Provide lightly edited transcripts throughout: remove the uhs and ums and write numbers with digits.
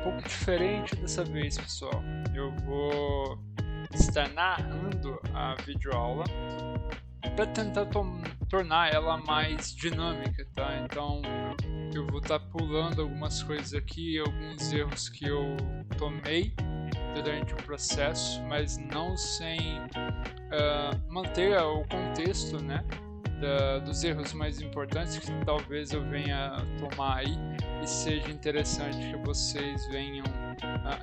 pouco diferente dessa vez, pessoal. Eu vou estar narrando a videoaula para tentar tornar ela mais dinâmica, tá? Então eu vou estar pulando algumas coisas aqui, alguns erros que eu tomei durante o processo, mas não sem manter o contexto, né, dos erros mais importantes que talvez eu venha tomar aí e seja interessante que vocês venham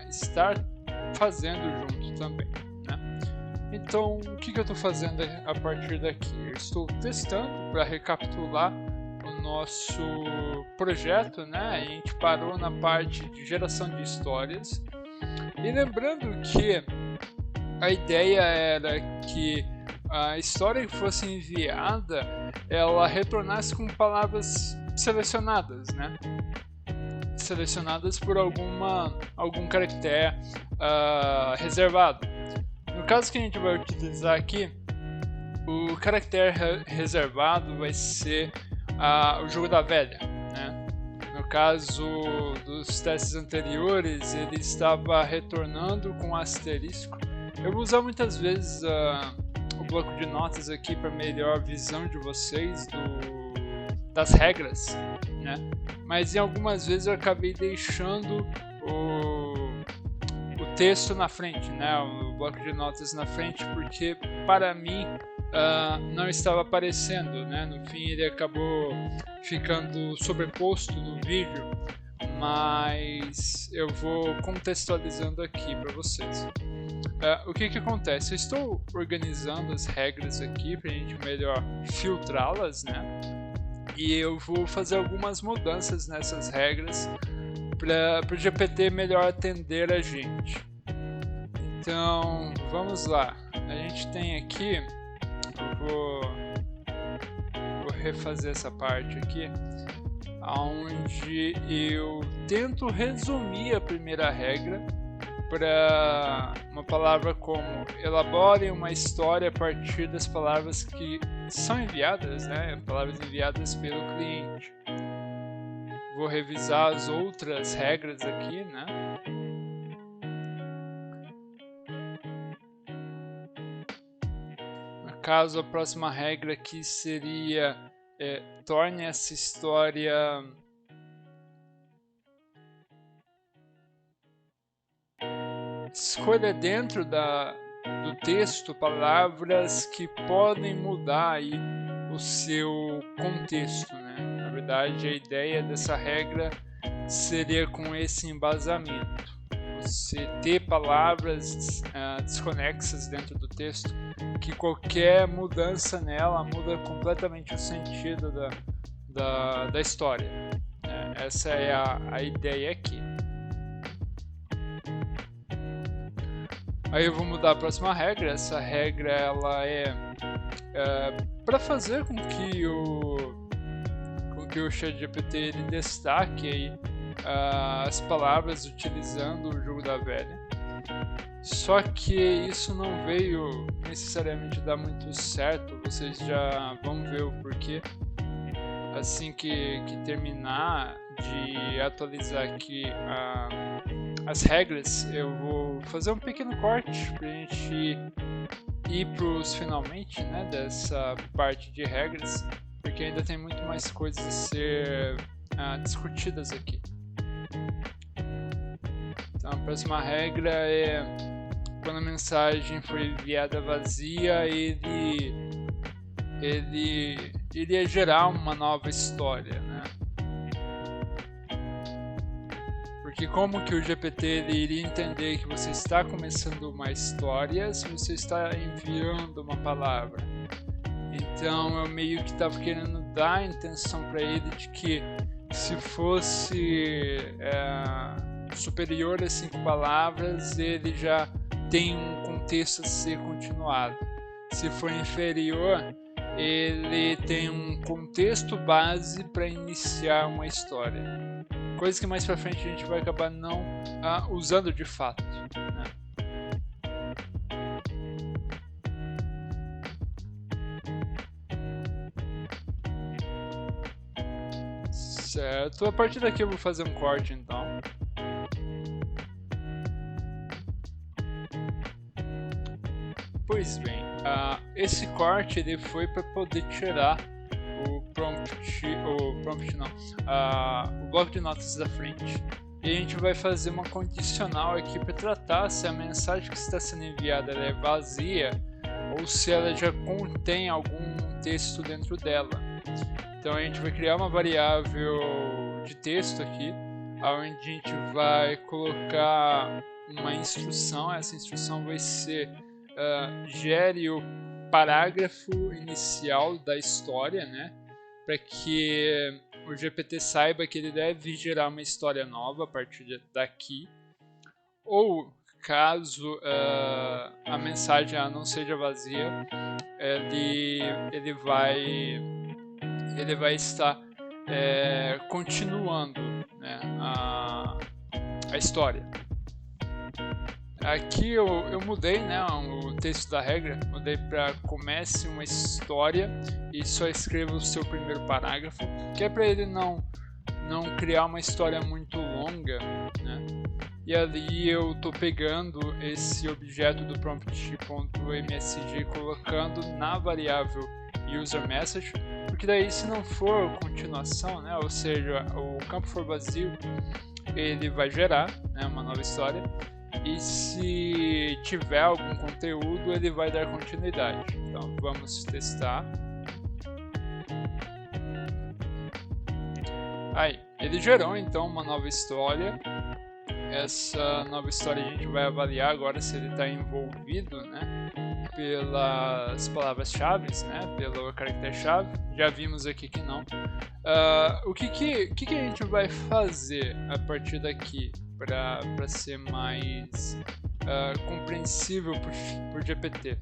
estar fazendo junto também, né? Então, o que eu estou fazendo a partir daqui? Eu estou testando para recapitular o nosso projeto, né? A gente parou na parte de geração de histórias e lembrando que a ideia era que a história que fosse enviada, ela retornasse com palavras selecionadas, né? Selecionadas por algum caractere reservado. No caso que a gente vai utilizar aqui, o caractere reservado vai ser o jogo da velha, né? No caso dos testes anteriores, ele estava retornando com asterisco. Eu vou usar muitas vezes o bloco de notas aqui para melhor visão de vocês das regras, né? Mas em algumas vezes eu acabei deixando o texto na frente, né? O bloco de notas na frente, porque para mim não estava aparecendo, né? No fim ele acabou ficando sobreposto no vídeo, mas eu vou contextualizando aqui para vocês. O que acontece? Eu estou organizando as regras aqui para a gente melhor filtrá-las, né? E eu vou fazer algumas mudanças nessas regras para o GPT melhor atender a gente. Então, vamos lá. A gente tem aqui, eu vou refazer essa parte aqui, onde eu tento resumir a primeira regra para uma palavra como elabore uma história a partir das palavras que são enviadas, né? Palavras enviadas pelo cliente. Vou revisar as outras regras aqui, né? No caso, a próxima regra aqui seria torne essa história escolha dentro do texto palavras que podem mudar aí o seu contexto, né? Na verdade, a ideia dessa regra seria com esse embasamento. Você ter palavras desconexas dentro do texto, que qualquer mudança nela muda completamente o sentido da história, né? Essa é a ideia aqui. Aí eu vou mudar a próxima regra. Essa regra ela é para fazer com que o ChatGPT ele destaque aí, as palavras utilizando o jogo da velha. Só que isso não veio necessariamente dar muito certo. Vocês já vão ver o porquê assim que terminar de atualizar aqui as regras. Eu vou fazer um pequeno corte para a gente ir para os finalmente, né, dessa parte de regras, porque ainda tem muito mais coisas a ser discutidas aqui. Então a próxima regra é quando a mensagem foi enviada vazia, ele iria gerar uma nova história, né? Porque como que o GPT ele iria entender que você está começando uma história se você está enviando uma palavra? Então eu meio que estava querendo dar a intenção para ele de que se fosse superior a 5 palavras, ele já tem um contexto a ser continuado. Se for inferior, ele tem um contexto base para iniciar uma história. Coisa que mais pra frente a gente vai acabar não usando de fato, né? Certo, a partir daqui eu vou fazer um corte então. Pois bem, esse corte ele foi para poder tirar o bloco de notas da frente. E a gente vai fazer uma condicional aqui para tratar se a mensagem que está sendo enviada ela é vazia ou se ela já contém algum texto dentro dela. Então a gente vai criar uma variável de texto aqui, onde a gente vai colocar uma instrução. Essa instrução vai ser gere o parágrafo inicial da história, né? Para que o GPT saiba que ele deve gerar uma história nova a partir daqui. Ou caso a mensagem não seja vazia, ele vai estar continuando, né, a história. Aqui eu mudei, né, o texto da regra, mudei para comece uma história e só escreva o seu primeiro parágrafo, que é para ele não criar uma história muito longa, né? E ali eu estou pegando esse objeto do prompt.msg e colocando na variável userMessage, porque daí se não for continuação, né, ou seja, o campo for vazio, ele vai gerar, né, uma nova história. E se tiver algum conteúdo, ele vai dar continuidade. Então vamos testar. Aí, ele gerou então uma nova história. Essa nova história a gente vai avaliar agora se ele está envolvido, né, pelas palavras-chave, né, pelo caractere-chave. Já vimos aqui que não. O que a gente vai fazer a partir daqui para ser mais compreensível por GPT?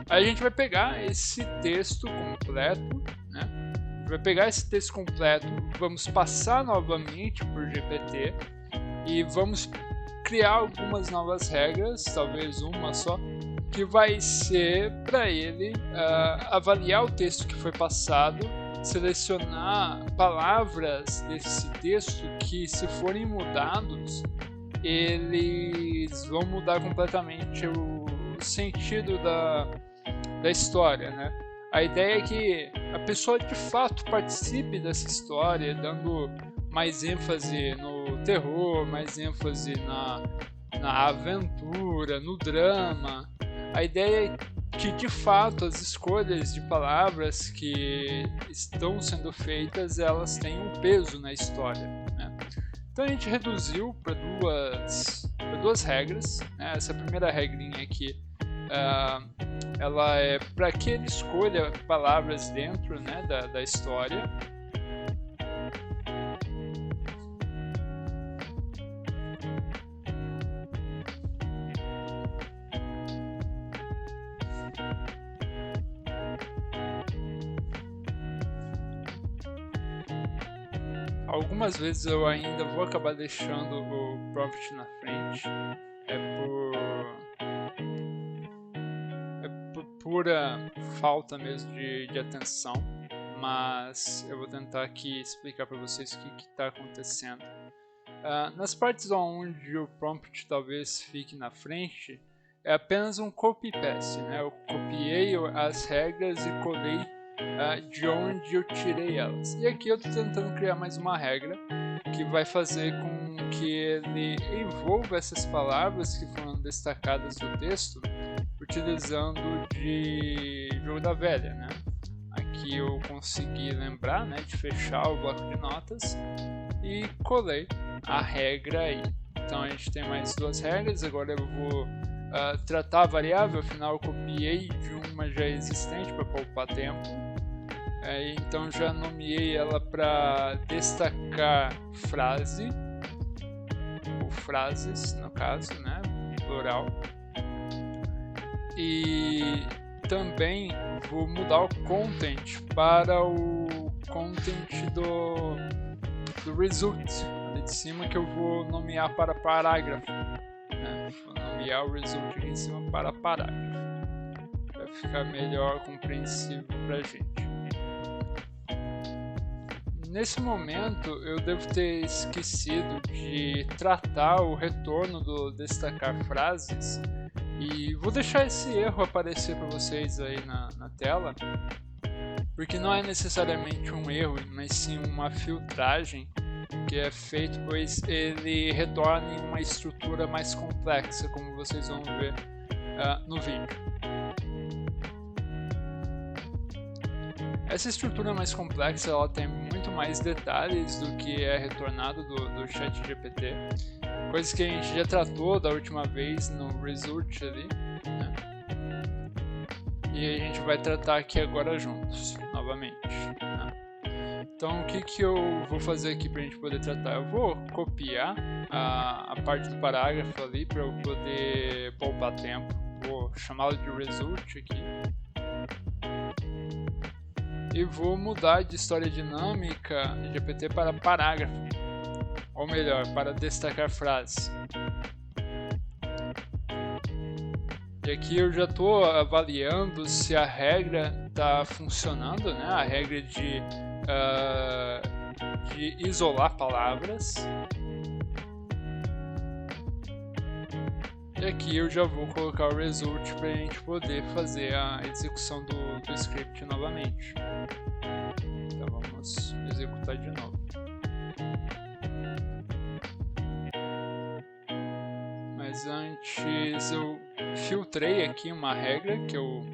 A gente vai pegar esse texto completo, né? A gente vai pegar esse texto completo, vamos passar novamente por GPT e vamos criar algumas novas regras, talvez uma só, que vai ser para ele avaliar o texto que foi passado, selecionar palavras desse texto que, se forem mudados, eles vão mudar completamente o sentido da história, né? A ideia é que a pessoa de fato participe dessa história, dando mais ênfase no terror, mais ênfase na aventura, no drama. A ideia é que de fato as escolhas de palavras que estão sendo feitas, elas têm um peso na história, né? Então a gente reduziu para duas regras, né? Essa primeira regrinha aqui, ela é para que ele escolha palavras dentro, né, da história. Algumas vezes eu ainda vou acabar deixando o prompt na frente, por pura falta mesmo de atenção, mas eu vou tentar aqui explicar para vocês o que está acontecendo. Nas partes onde o prompt talvez fique na frente, é apenas um copy-paste, né? Eu copiei as regras e colei de onde eu tirei elas. E aqui eu estou tentando criar mais uma regra que vai fazer com que ele envolva essas palavras que foram destacadas do texto, utilizando de jogo da velha, né? Aqui eu consegui lembrar, né, de fechar o bloco de notas e colei a regra aí. Então a gente tem mais duas regras. Agora eu vou tratar a variável, afinal eu copiei de uma já existente para poupar tempo. Então já nomeei ela para destacar frase, ou frases no caso, né, plural. E também vou mudar o content para o content do result ali de cima, que eu vou nomear para parágrafo, né? Vou nomear o result aqui em cima para parágrafo, para ficar melhor compreensível para a gente. Nesse momento eu devo ter esquecido de tratar o retorno do destacar frases E vou deixar esse erro aparecer para vocês aí na tela, porque não é necessariamente um erro, mas sim uma filtragem que é feito, pois ele retorna em uma estrutura mais complexa, como vocês vão ver no vídeo. Essa estrutura mais complexa ela tem muito mais detalhes do que é retornado do ChatGPT, coisas que a gente já tratou da última vez no Result ali, né? E a gente vai tratar aqui agora juntos, novamente, né? Então o que eu vou fazer aqui para a gente poder tratar? Eu vou copiar a parte do parágrafo ali para eu poder poupar tempo. Vou chamá-lo de Result aqui. E vou mudar de história dinâmica GPT para parágrafo, ou melhor, para destacar frase. E aqui eu já estou avaliando se a regra está funcionando, né? A regra de isolar palavras. E aqui eu já vou colocar o result para a gente poder fazer a execução do script novamente. Então vamos executar de novo. Mas antes eu filtrei aqui uma regra que eu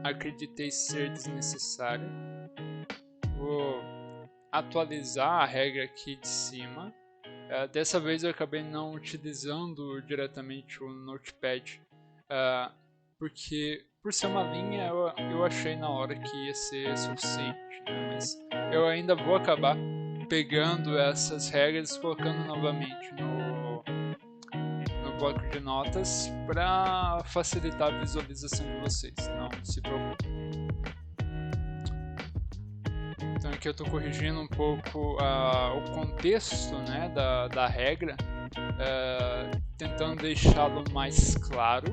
acreditei ser desnecessária. Vou atualizar a regra aqui de cima. Dessa vez eu acabei não utilizando diretamente o Notepad, porque por ser uma linha eu achei na hora que ia ser suficiente, né? Mas eu ainda vou acabar pegando essas regras e colocando novamente no bloco de notas para facilitar a visualização de vocês, não se preocupe. Então aqui eu estou corrigindo um pouco o contexto, né, da regra, tentando deixá-lo mais claro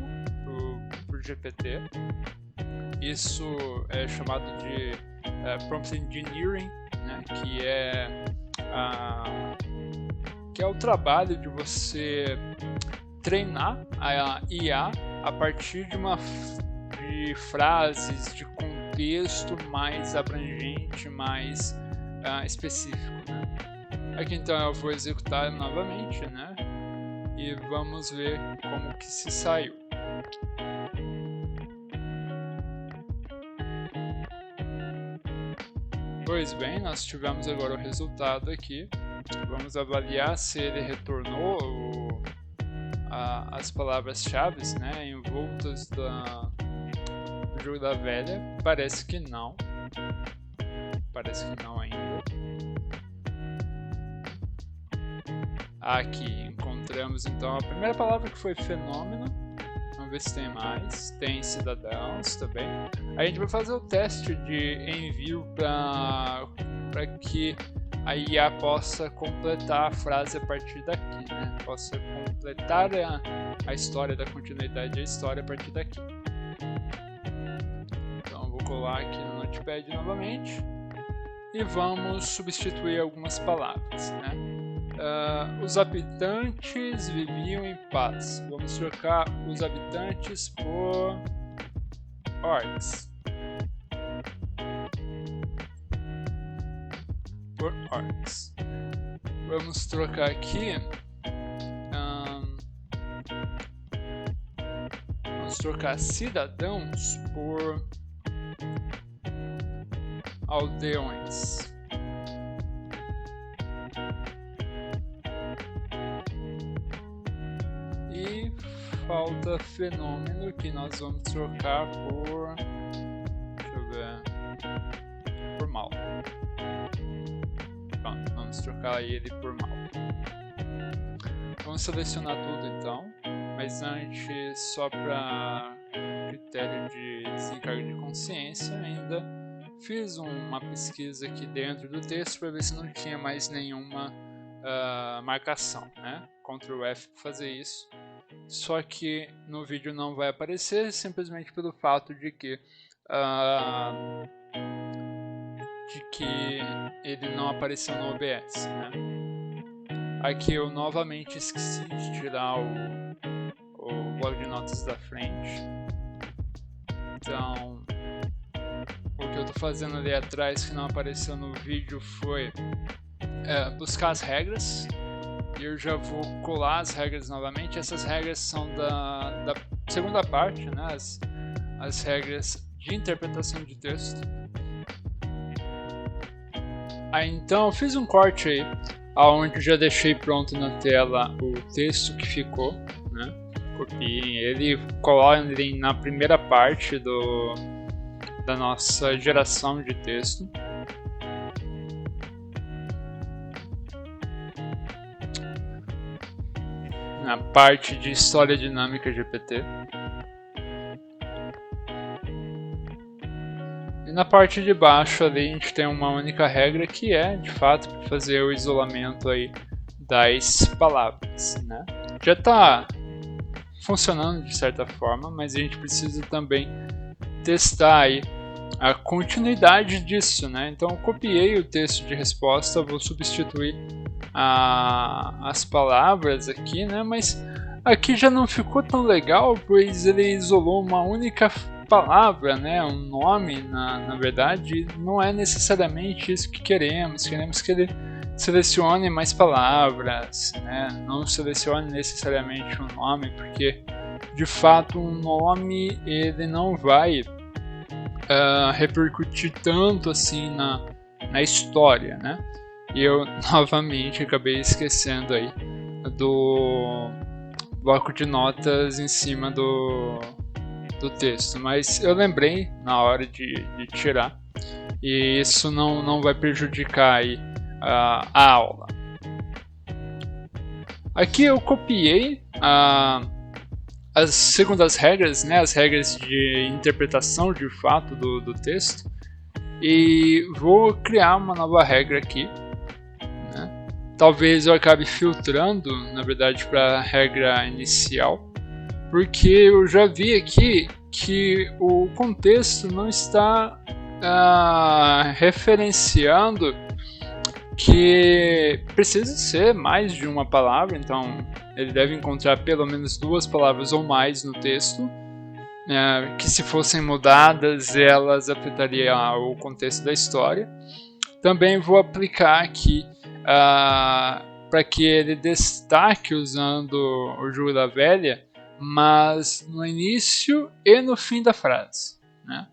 para o GPT. Isso é chamado de Prompt Engineering, né, que é o trabalho de você treinar a IA a partir de frases, de contexto mais abrangente, mais específico, né? Aqui então eu vou executar novamente, né? E vamos ver como que se saiu. Pois bem, nós tivemos agora o resultado aqui. Vamos avaliar se ele retornou as palavras-chave, né, envoltas do jogo da velha. Parece que não. Parece que não ainda. Aqui encontramos então a primeira palavra, que foi fenômeno. Vamos ver se tem mais. Tem cidadãos também. A gente vai fazer o teste de envio para que a IA possa completar a frase a partir daqui, né? Possa completar a história, da continuidade da história a partir daqui. Então vou colar aqui no Notepad novamente e vamos substituir algumas palavras, né? Os habitantes viviam em paz. Vamos trocar os habitantes por orcs. Vamos trocar aqui. Vamos trocar cidadãos por aldeões. E falta fenômeno, que nós vamos trocar por... deixa eu ver... por mal. Pronto, vamos trocar ele por mal. Vamos selecionar tudo então, mas antes, só para critério de desencargo de consciência, ainda fiz uma pesquisa aqui dentro do texto para ver se não tinha mais nenhuma marcação, né? Ctrl F para fazer isso. Só que no vídeo não vai aparecer, simplesmente pelo fato de que ele não apareceu no OBS, né? Aqui eu novamente esqueci de tirar o bloco de notas da frente. Então, o que eu estou fazendo ali atrás que não apareceu no vídeo foi buscar as regras. E eu já vou colar as regras novamente. Essas regras são da segunda parte, né? As regras de interpretação de texto. Aí então eu fiz um corte aí, onde eu já deixei pronto na tela o texto que ficou, né? Copiei ele, colo ele na primeira parte da nossa geração de texto. Na parte de História Dinâmica GPT. E na parte de baixo ali a gente tem uma única regra que é, de fato, fazer o isolamento aí das palavras, né? Já está funcionando de certa forma, mas a gente precisa também testar aí a continuidade disso, né? Então eu copiei o texto de resposta, vou substituir as palavras aqui, né? Mas aqui já não ficou tão legal, pois ele isolou uma única palavra, né? Um nome, na verdade, não é necessariamente isso que queremos. Queremos que ele selecione mais palavras, né? Não selecione necessariamente um nome, porque de fato um nome ele não vai repercutir tanto assim na história, né? E eu novamente acabei esquecendo aí do bloco de notas em cima do texto, mas eu lembrei na hora de tirar, e isso não vai prejudicar aí a aula. Aqui eu copiei as segundas regras, né, as regras de interpretação de fato do texto, e vou criar uma nova regra aqui. Talvez eu acabe filtrando, na verdade, para a regra inicial, porque eu já vi aqui que o contexto não está referenciando que precisa ser mais de uma palavra, então ele deve encontrar pelo menos 2 palavras ou mais no texto, que se fossem mudadas elas afetariam o contexto da história. Também vou aplicar aqui para que ele destaque usando o jogo da velha, mas no início e no fim da frase, né?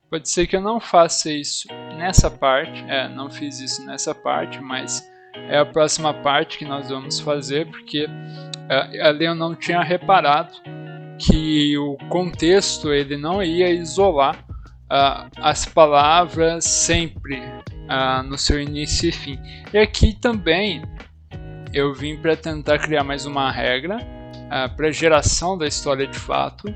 Pode ser que eu não faça isso nessa parte, não fiz isso nessa parte, mas é a próxima parte que nós vamos fazer, porque ali eu não tinha reparado que o contexto ele não ia isolar as palavras sempre no seu início e fim. E aqui também eu vim para tentar criar mais uma regra para geração da história de fato,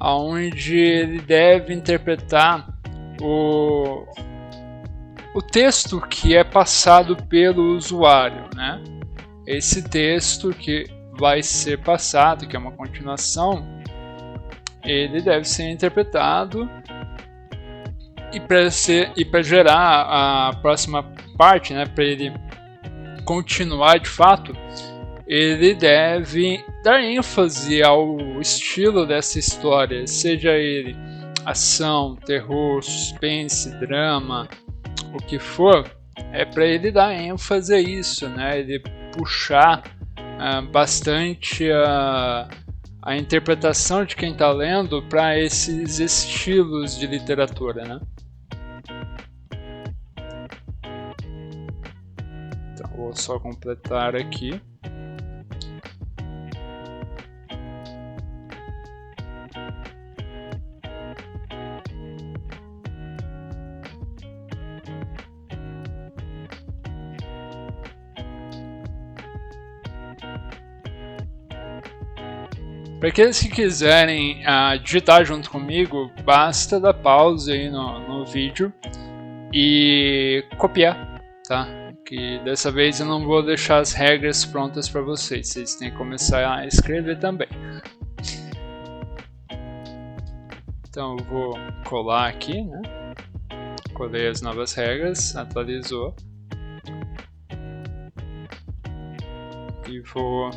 onde ele deve interpretar o texto que é passado pelo usuário, né? Esse texto que vai ser passado, que é uma continuação, ele deve ser interpretado, e para gerar a próxima parte, né, para ele continuar de fato, ele deve dar ênfase ao estilo dessa história, seja ele ação, terror, suspense, drama, o que for, é para ele dar ênfase a isso, né? Ele puxar bastante a interpretação de quem está lendo para esses estilos de literatura, né? Então, vou só completar aqui. Para aqueles que quiserem digitar junto comigo, basta dar pausa aí no vídeo e copiar, tá? Que dessa vez eu não vou deixar as regras prontas para vocês, vocês têm que começar a escrever também. Então eu vou colar aqui, né? Colei as novas regras, atualizou. e vou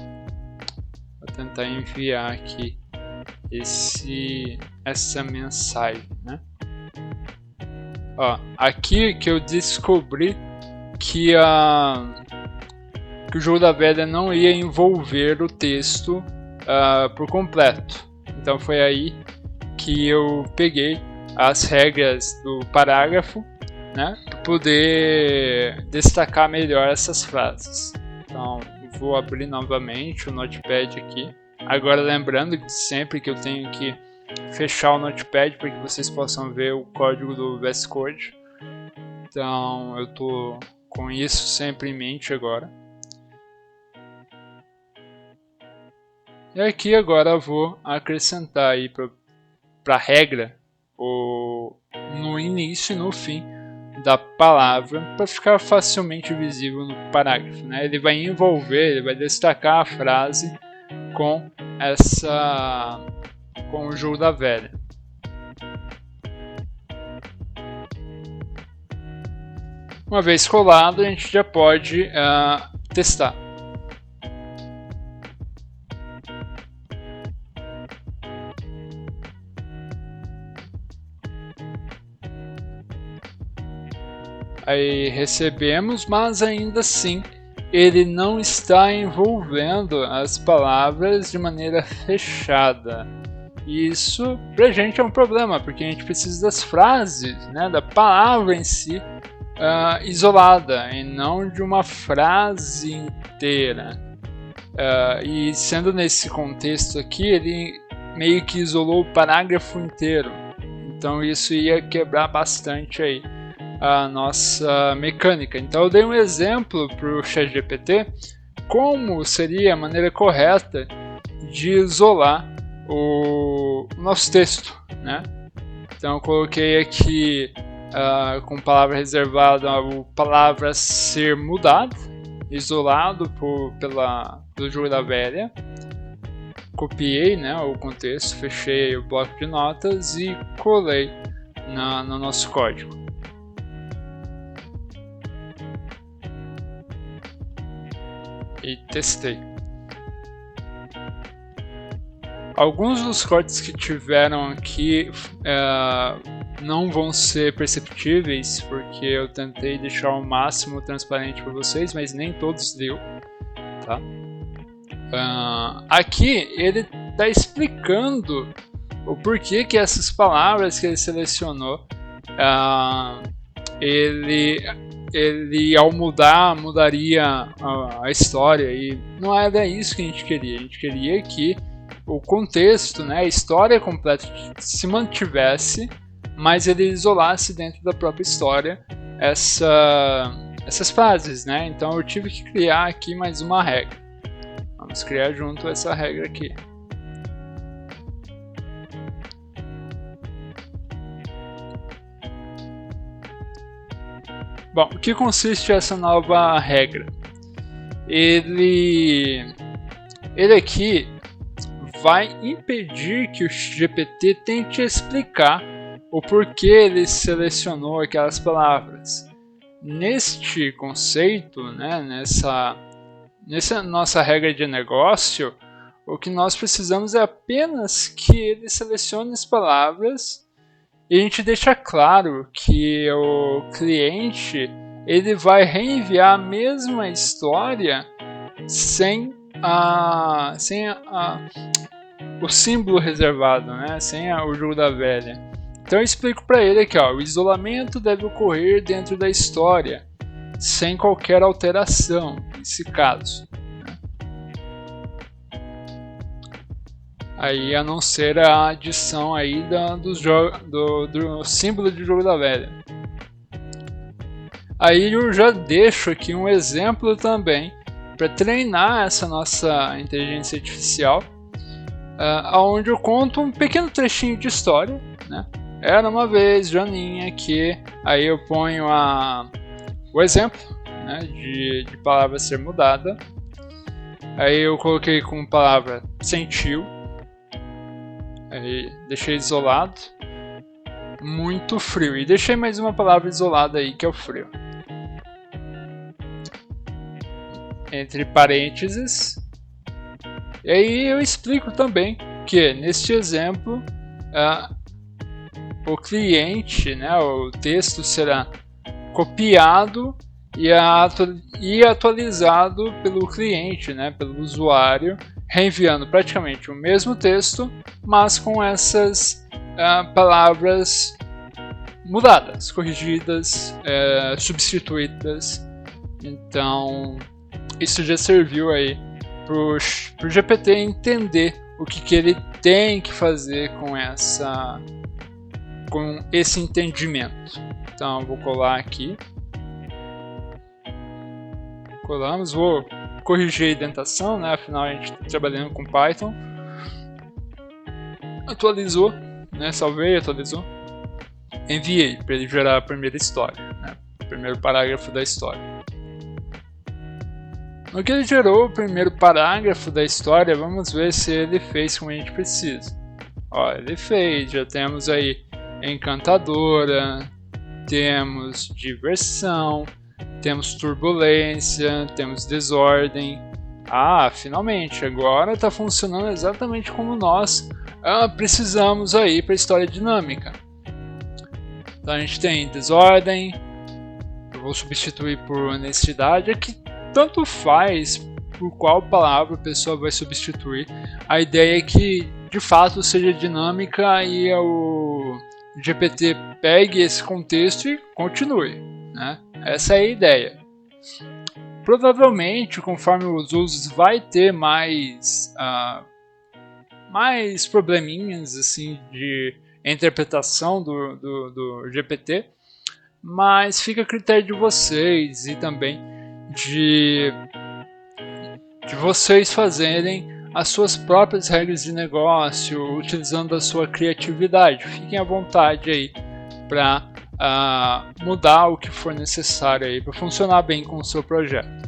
tentar enviar aqui essa mensagem, né? Ó, aqui que eu descobri que o jogo da velha não ia envolver o texto por completo. Então foi aí que eu peguei as regras do parágrafo, né, para poder destacar melhor essas frases. Então vou abrir novamente o Notepad aqui. Agora lembrando que sempre que eu tenho que fechar o Notepad para que vocês possam ver o código do VS Code. Então eu tô com isso sempre em mente agora. E aqui agora eu vou acrescentar aí para a regra no início e no fim da palavra para ficar facilmente visível no parágrafo, né? Ele vai envolver, ele vai destacar a frase com o jogo da velha. Uma vez colado, a gente já pode testar. Aí recebemos, mas ainda assim ele não está envolvendo as palavras de maneira fechada. Isso pra gente é um problema, porque a gente precisa das frases, né, da palavra em si isolada, e não de uma frase inteira. E sendo nesse contexto aqui, ele meio que isolou o parágrafo inteiro. Então isso ia quebrar bastante aí a nossa mecânica. Então eu dei um exemplo para o ChatGPT como seria a maneira correta de isolar o nosso texto, né? Então eu coloquei aqui com palavra reservada o palavra ser mudado, isolado pelo jogo da velha. Copiei, né, o contexto, fechei o bloco de notas e colei no nosso código. E testei. Alguns dos cortes que tiveram aqui não vão ser perceptíveis, porque eu tentei deixar o máximo transparente para vocês, mas nem todos deu, tá? Aqui ele está explicando o porquê que essas palavras que ele selecionou, ele ao mudaria a história, e não era isso que a gente queria. A gente queria que o contexto, né, a história completa se mantivesse, mas ele isolasse dentro da própria história essas frases, né? Então eu tive que criar aqui mais uma regra. Vamos criar junto essa regra aqui. Bom, o que consiste essa nova regra? Ele aqui vai impedir que o GPT tente explicar o porquê ele selecionou aquelas palavras. Neste conceito, né, nessa nossa regra de negócio, o que nós precisamos é apenas que ele selecione as palavras e a gente deixa claro que o cliente ele vai reenviar a mesma história sem o símbolo reservado, né? Sem o jogo da velha. Então eu explico para ele aqui, ó, o isolamento deve ocorrer dentro da história, sem qualquer alteração, nesse caso. Né? Aí, a não ser a adição aí do símbolo de jogo da velha. Aí eu já deixo aqui um exemplo também para treinar essa nossa inteligência artificial, onde eu conto um pequeno trechinho de história, né? Era uma vez Joaninha que... Aí eu ponho o exemplo, né, de palavra ser mudada. Aí eu coloquei com palavra sentiu. Aí deixei isolado. Muito frio. E deixei mais uma palavra isolada aí, que é o frio. entre parênteses. E aí eu explico também que neste exemplo o cliente, né, o texto será copiado e atualizado pelo cliente, né, pelo usuário, reenviando praticamente o mesmo texto, mas com essas palavras mudadas, corrigidas, substituídas. Então isso já serviu aí pro GPT entender o que ele tem que fazer com esse entendimento. Então vou colar aqui, colamos, vou corrigir a indentação, né? Afinal a gente está trabalhando com Python. Atualizou, né? Salvei, atualizou, enviei para ele gerar a primeira história, né? O primeiro parágrafo da história. No que ele gerou o primeiro parágrafo da história, vamos ver se ele fez como a gente precisa. Ó, ele fez, já temos aí encantadora, temos diversão, temos turbulência, temos desordem. Ah, finalmente, agora está funcionando exatamente como nós precisamos aí para a história dinâmica. Então a gente tem desordem, eu vou substituir por honestidade, aqui tanto faz por qual palavra a pessoa vai substituir. A ideia é que de fato seja dinâmica e o GPT pegue esse contexto e continue, né? Essa é a ideia. Provavelmente, conforme os usos, vai ter mais probleminhas assim de interpretação do GPT, mas fica a critério de vocês e também de vocês fazerem as suas próprias regras de negócio, utilizando a sua criatividade. Fiquem à vontade aí para mudar o que for necessário aí para funcionar bem com o seu projeto.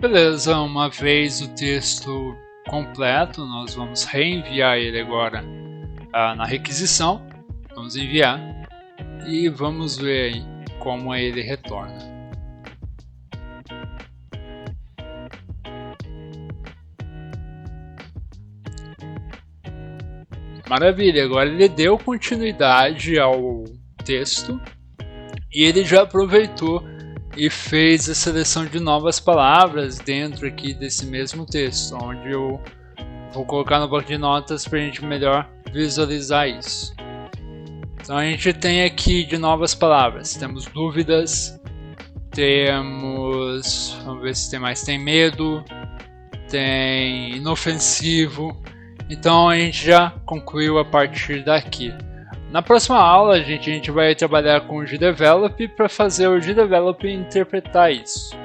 Beleza, uma vez o texto completo, nós vamos reenviar ele agora na requisição. Vamos enviar e vamos ver aí como ele retorna. Maravilha, agora ele deu continuidade ao texto e ele já aproveitou e fez a seleção de novas palavras dentro aqui desse mesmo texto, onde eu vou colocar no bloco de notas para a gente melhor visualizar isso. Então a gente tem aqui de novas palavras, temos dúvidas, temos, vamos ver se tem mais, tem medo, tem inofensivo. Então a gente já concluiu a partir daqui. Na próxima aula a gente vai trabalhar com o GDevelop para fazer o GDevelop interpretar isso.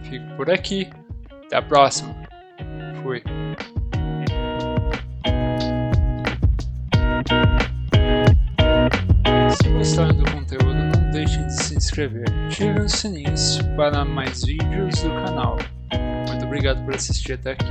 Fico por aqui. Até a próxima. Fui. Se gostaram do conteúdo, não deixem de se inscrever. Ative os sininhos para mais vídeos do canal. Muito obrigado por assistir até aqui.